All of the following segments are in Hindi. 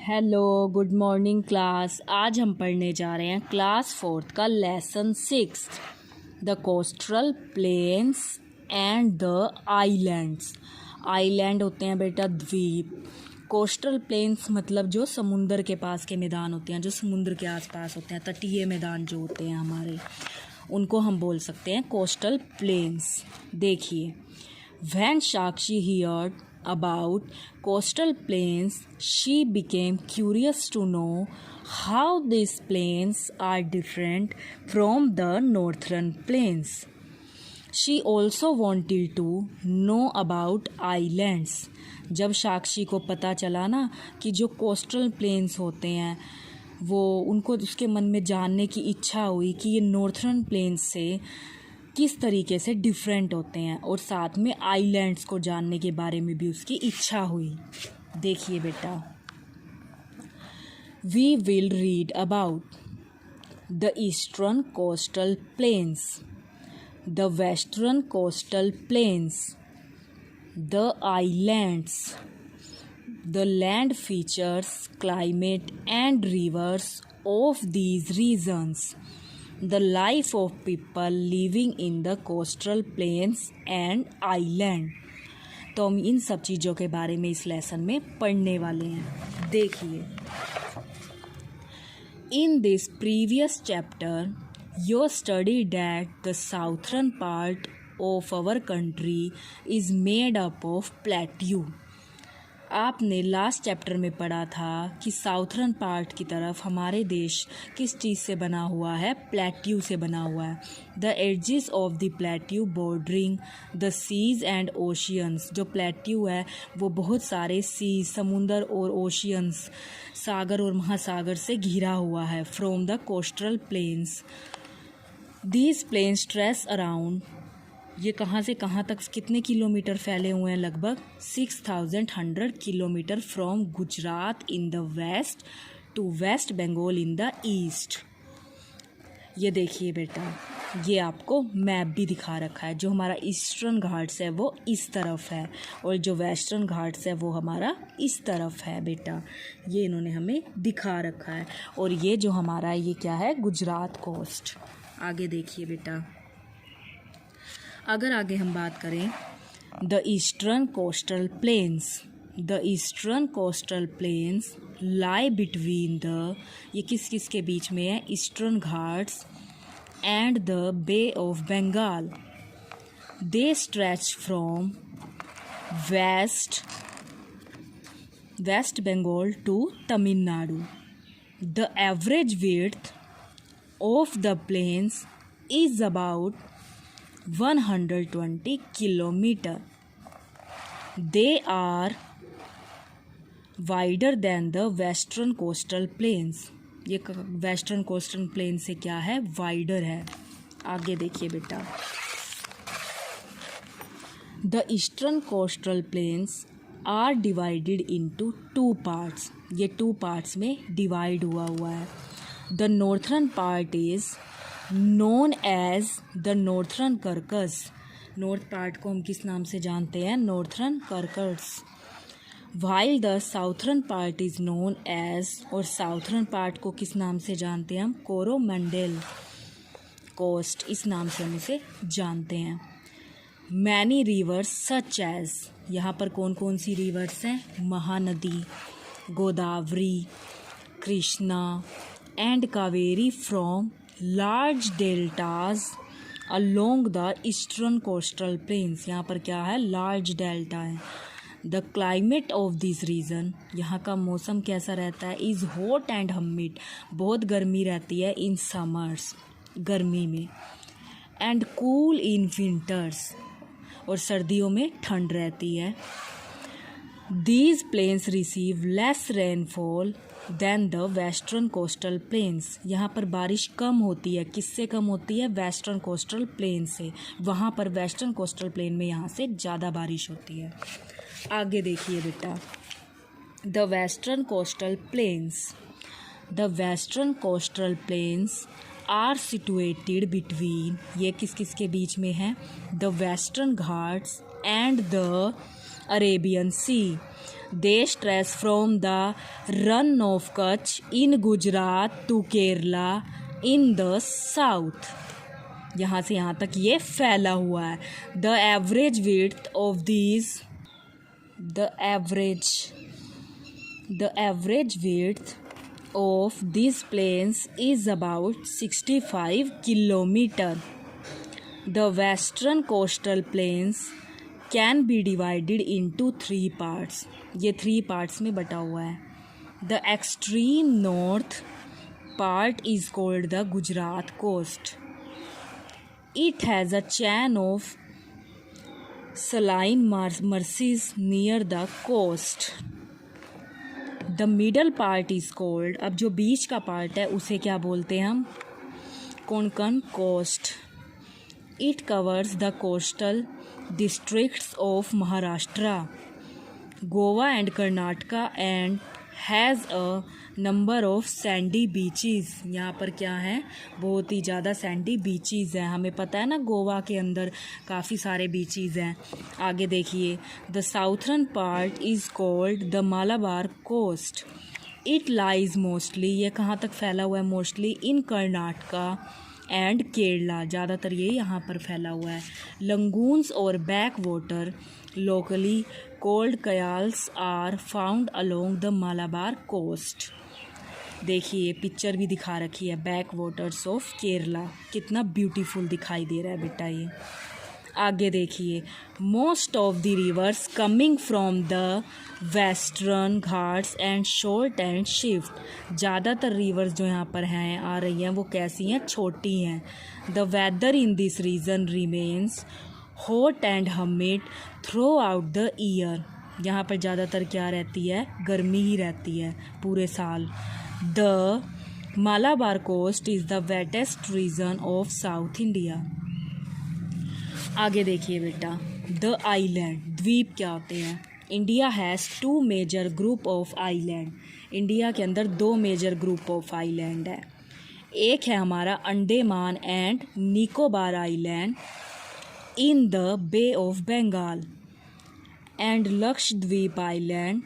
Hello good morning class. आज हम पढ़ने जा रहे हैं क्लास 4th का lesson 6 the coastal plains and the islands. Island होते हैं बेटा द्वीप। कोस्टल प्लेन्स मतलब जो समुंदर के पास के मैदान होते हैं, जो समुद्र के आसपास होते हैं, तटीय मैदान जो होते हैं हमारे, उनको हम बोल सकते हैं कोस्टल प्लेन्स। देखिए, when Sakshi heard about coastal plains, she became curious to know how these plains are different from the northern plains. She also wanted to know about islands. जब साक्षी को पता चला ना कि जो कोस्टल प्लेन्स होते हैं वो उनको उसके मन में जानने की इच्छा हुई कि ये नॉर्थर्न प्लेन्स से किस तरीके से डिफरेंट होते हैं, और साथ में आइलैंड्स को जानने के बारे में भी उसकी इच्छा हुई। देखिए बेटा, we will read about the eastern coastal plains, the western coastal plains, the islands, the land features, climate and rivers of these regions, the life of people living in the coastal plains and island। तो हम इन सब चीज़ों के बारे में इस लेसन में पढ़ने वाले हैं। देखिए, in this previous chapter you studied that the southern part of our country is made up of plateau। आपने लास्ट चैप्टर में पढ़ा था कि साउथर्न पार्ट की तरफ हमारे देश किस चीज़ से बना हुआ है, प्लेट्यू से बना हुआ है। The edges of the plateau bordering the seas and oceans. जो प्लेट्यू है वो बहुत सारे सीज, समुंदर और ओशियंस, सागर और महासागर से घिरा हुआ है। From the coastal plains, these plains stretch around, ये कहाँ से कहाँ तक कितने किलोमीटर फैले हुए हैं? लगभग 6100 kilometre from Gujarat in the west to West Bengal in the east. ये देखिए बेटा, ये आपको मैप भी दिखा रखा है। जो हमारा ईस्टर्न घाट्स है वो इस तरफ है, और जो वेस्टर्न घाट्स है वो हमारा इस तरफ है बेटा। ये इन्होंने हमें दिखा रखा है। और ये जो हमारा ये क्या है, गुजरात कोस्ट। आगे देखिए बेटा, अगर आगे हम बात करें the eastern coastal plains, the eastern coastal plains lie between the, ये किस किस के बीच में है, Eastern Ghats and the Bay of Bengal. They stretch from West Bengal to Tamil Nadu. The average width of the plains is about 120 kilometre. They are wider than the western coastal plains। ये वेस्टर्न कोस्टल प्लेन से क्या है, वाइडर है। आगे देखिए बेटा, the eastern coastal plains are divided into 2 parts. ये 2 पार्ट्स में डिवाइड हुआ है। The northern part is known as the Northern Circars. North part को हम किस नाम से जानते हैं, Northern Circars. While the southern part is known as, और साउथर्न पार्ट को किस नाम से जानते हैं हम, कोरोमंडल कोस्ट, इस नाम से हम इसे जानते हैं। मैनी रिवर्स सच एज, यहाँ पर कौन कौन सी रिवर्स हैं, Mahanadi, Godavari, Krishna and Kaveri from large deltas along the eastern coastal plains। यहाँ पर क्या है, large delta है। the climate of this region, यहाँ का मौसम कैसा रहता है, is hot and humid, बहुत गर्मी रहती है in summers, गर्मी में, and cool in winters, और सर्दियों में ठंड रहती है। these plains receive less rainfall than the western coastal plains. यहाँ पर बारिश कम होती है, किससे कम होती है, वेस्टर्न कोस्टल प्लेन से। वहाँ पर वेस्टर्न कोस्टल प्लेन में यहाँ से ज़्यादा बारिश होती है। आगे देखिए बेटा, the western coastal plains, the western coastal plains are situated between, ये किस किस के बीच में है, the Western Ghats and the Arabian Sea. They stretch from the run of Kutch in Gujarat to Kerala in the south. यहाँ से यहाँ तक ये फैला हुआ है. The average width of these plains is about 65 kilometer. The western coastal plains can be divided into 3 parts. ये 3 parts में बटा हुआ है. The extreme north part is called the Gujarat coast. It has a chain of saline marshes near the coast. The middle part is called, अब जो बीच का पार्ट है उसे क्या बोलते हैं हम? Konkan coast. It covers the coastal districts of Maharashtra, Goa and Karnataka and has a number of sandy beaches. यहाँ पर क्या है? बहुत ही ज़्यादा सैंडी बीचीज़ हैं. हमें पता है ना गोवा के अंदर काफ़ी सारे बीचीज़ हैं. आगे देखिए. The southern part is called the Malabar coast. It lies mostly, ये कहाँ तक फैला हुआ है? Mostly in Karnataka and Kerala. ज़्यादातर ये यहाँ पर फैला हुआ है. लंगून्स और back water locally called kayals are found along the Malabar coast. देखिए पिक्चर भी दिखा रखी है बैक वाटर्स ऑफ केरला. कितना ब्यूटीफुल दिखाई दे रहा है बेटा ये. आगे देखिए. Most of the reverse coming from the Western Ghats and short and shift. ज़्यादातर रिवर्स जो यहाँ पर हैं आ रही हैं वो कैसी हैं? छोटी हैं. The weather in this region remains hot and humid throughout the year. यहाँ पर ज़्यादातर क्या रहती है? गर्मी ही रहती है पूरे साल. The Malabar Coast is the wettest region of South India. आगे देखिए बेटा. द आइलैंड, द्वीप क्या होते हैं? India has 2 major group of island. India के अंदर 2 मेजर ग्रुप ऑफ आइलैंड है. एक है हमारा Andaman and Nicobar island in the Bay of Bengal and Lakshadweep island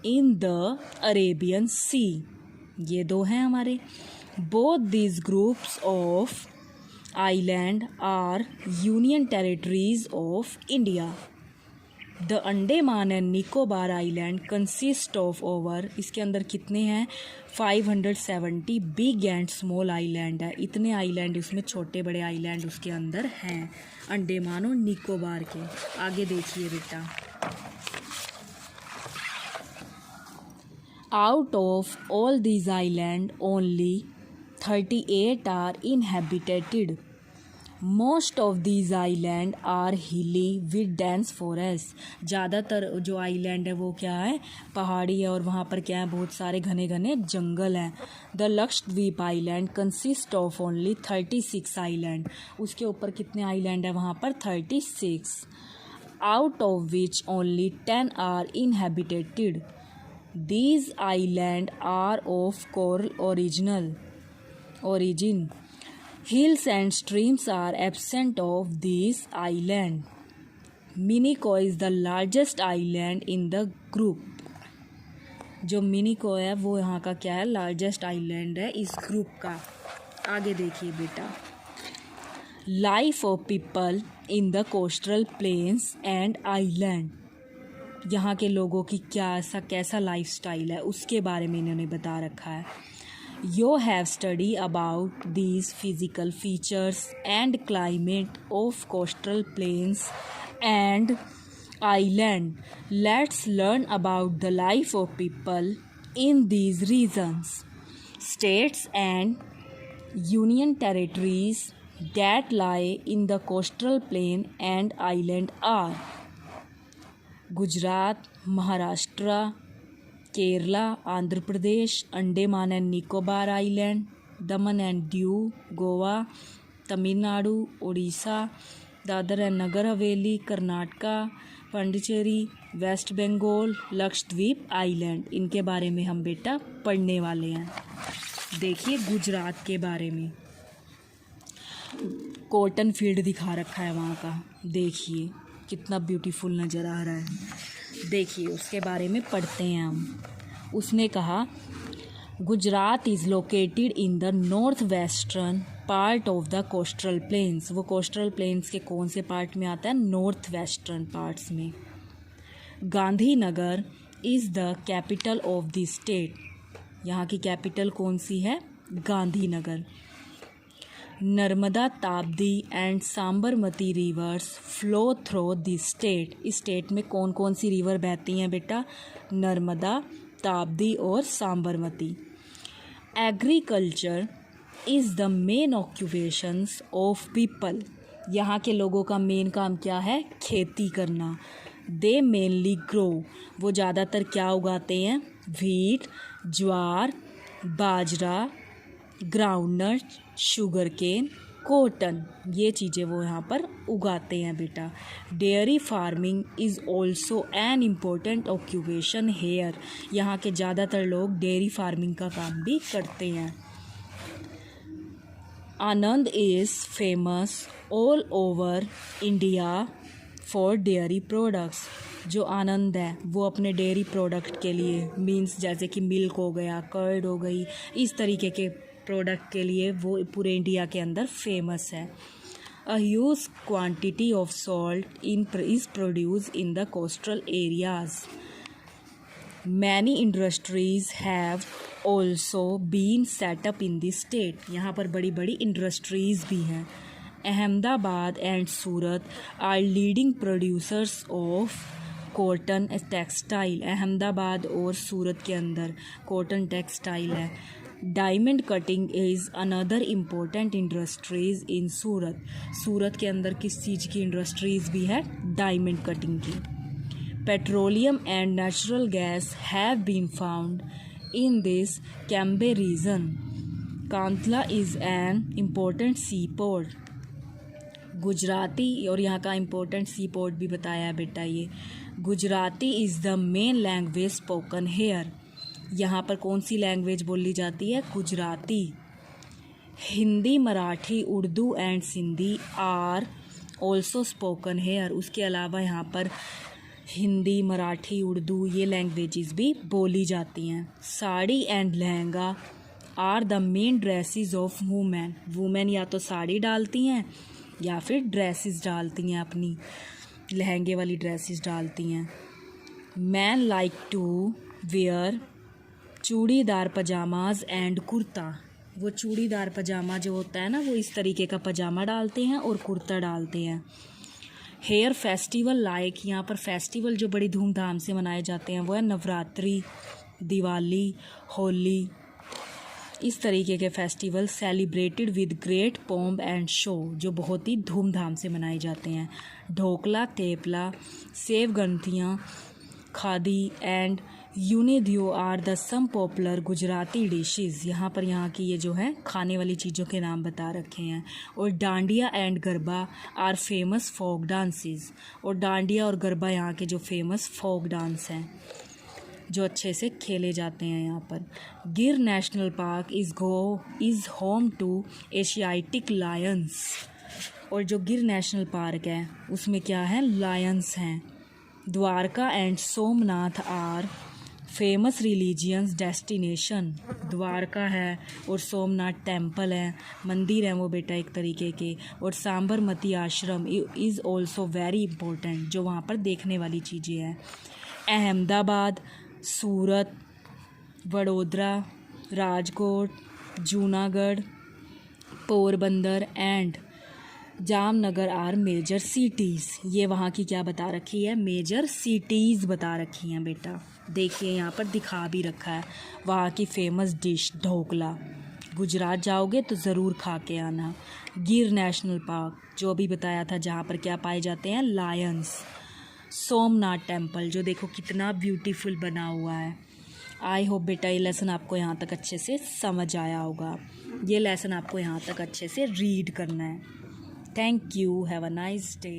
in the Arabian Sea. ये 2 हैं हमारे. Both these groups of island are union territories of India. The Andaman and Nicobar island consist of over, इसके अंदर कितने हैं? 570 बिग एंड स्मॉल आइलैंड है. इतने आइलैंड उसमें, छोटे बड़े आइलैंड उसके अंदर हैं अंडमान और निकोबार के. आगे देखिए बेटा. Out of all these island only 38 are inhabited. Most of these island are hilly with dense forest. ज़्यादातर जो आइलैंड है वो क्या है? पहाड़ी है और वहाँ पर क्या है? बहुत सारे घने घने जंगल हैं. The Lakshadweep island consist of only 36 island. उसके ऊपर कितने आइलैंड है वहाँ पर? 36. Out of which only 10 are inhabited. These island are of coral origin. Hills and streams are absent of this island. Minico is the largest island in the group. जो मिनिको है वो यहाँ का क्या है? लार्जेस्ट आइलैंड है इस ग्रुप का. आगे देखिए बेटा. Life of people in the coastal plains and island. यहाँ के लोगों की कैसा लाइफ स्टाइल है उसके बारे में इन्होंने बता रखा है. You have studied about these physical features and climate of coastal plains and island. Let's learn about the life of people in these regions. States and union territories that lie in the coastal plain and island are Gujarat, Maharashtra, Kerala, Andhra Pradesh, Andaman and Nicobar island, Daman and Diu, Goa, Tamil Nadu, Orissa, Dadar and Nagar Haveli, Karnataka, Pondicherry, waste Bengal, Lakshadweep island. इनके बारे में हम बेटा पढ़ने वाले हैं. देखिए गुजरात के बारे में. कॉटन फील्ड दिखा रखा है वहाँ का. देखिए कितना ब्यूटीफुल नज़र आ रहा है. देखिए उसके बारे में पढ़ते हैं हम। उसने कहा Gujarat is located in the north western part of the coastal planes. वो कोस्टल प्लेन्स के कौन से पार्ट में आता है? नॉर्थ वेस्टर्न पार्ट्स में। Gandhinagar is the capital of the state. यहाँ की कैपिटल कौन सी है? Gandhinagar. Narmada, Tapti and Sabarmati reverse flow through the state. इस स्टेट में कौन कौन सी रिवर बहती हैं बेटा? नर्मदा, ताप्ती और Sabarmati. Agriculture is the main occupations of people. यहाँ के लोगों का मेन काम क्या है? खेती करना। They mainly grow. वो ज़्यादातर क्या उगाते हैं? Wheat, jowar, bajra, groundnut, sugar cane, cotton, ये चीज़ें वो यहाँ पर उगाते हैं बेटा। Dairy farming is also an important occupation here. यहाँ के ज़्यादातर लोग डेयरी फार्मिंग का काम भी करते हैं। Anand is famous all over India for dairy products. जो आनंद है वो अपने डेयरी प्रोडक्ट के लिए, मीन्स जैसे कि मिल्क हो गया, कर्ड हो गई, इस तरीके के प्रोडक्ट के लिए वो पूरे इंडिया के अंदर फेमस है। A huge quantity of salt is produce in the coastal areas. Many industries have also been set up in this state. यहाँ पर बड़ी बड़ी इंडस्ट्रीज़ भी हैं। Ahmedabad and Surat are leading producers of cotton textile. Ahmedabad और सूरत के अंदर कॉटन टेक्सटाइल है। Diamond cutting is another important industries in Surat. Surat के अंदर किस चीज़ की इंडस्ट्रीज़ भी है? डायमंड कटिंग की। Petroleum and natural gas have been found in this Cambay region. Kandla is an important sea port. Gujarati, और यहाँ का इम्पोर्टेंट सी पोर्ट भी बताया है बेटा ये। Gujarati is the main language spoken here. यहाँ पर कौन सी लैंग्वेज बोली जाती है? Gujarati. Hindi, Marathi, Urdu and Sindhi are also spoken here. उसके अलावा यहाँ पर हिंदी, मराठी, उर्दू ये लैंग्वेजेस भी बोली जाती हैं। Sari and lehenga are the main dresses of women. Women या तो साड़ी डालती हैं या फिर ड्रेसेस डालती हैं, अपनी लहंगे वाली ड्रेसेस डालती हैं। Men like to wear churidar pyjamas and kurta. वो चूड़ीदार पजामा जो होता है ना, वो इस तरीके का पजामा डालते हैं और कुर्ता डालते हैं। हेयर फेस्टिवल लाइक, यहाँ पर फेस्टिवल जो बड़ी धूमधाम से मनाए जाते हैं वो है नवरात्रि, दिवाली, होली, इस तरीके के festival celebrated with great pomp and show, जो बहुत ही धूमधाम से मनाए जाते हैं। Dhokla, thepla, sev ganthiya, khadi and undhiyu are the some popular Gujarati dishes. यहाँ पर यहाँ की ये जो है खाने वाली चीज़ों के नाम बता रखे हैं। और dandiya and garba are famous folk dances. और डांडिया और गरबा यहाँ के जो फेमस फोक डांस हैं जो अच्छे से खेले जाते हैं यहाँ पर। Gir National Park is home to Asiatic lions. और जो गिर नेशनल पार्क है उसमें क्या है? लायंस हैं। Dwarka and Somnath are famous religions destination. Dwarka है और सोमनाथ टेम्पल है, मंदिर हैं वो बेटा एक तरीके के। और सांबरमती आश्रम इज़ ऑल्सो वेरी इम्पोर्टेंट, जो वहाँ पर देखने वाली चीज़ें हैं। Ahmedabad, Surat, Vadodara, Rajkot, Junagadh, Porbandar and Jamnagar are major cities. ये वहाँ की क्या बता रखी है? मेजर सिटीज़ बता रखी हैं बेटा। देखिए यहाँ पर दिखा भी रखा है वहाँ की फेमस डिश ढोकला। गुजरात जाओगे तो ज़रूर खा के आना। गिर नेशनल पार्क जो अभी बताया था, जहाँ पर क्या पाए जाते हैं? लायंस। सोमनाथ टेम्पल जो देखो कितना ब्यूटीफुल बना हुआ है। आई होप बेटा ये लेसन आपको यहाँ तक अच्छे से समझ आया होगा। ये लेसन आपको यहाँ तक अच्छे से रीड करना है। Thank you, have a nice day.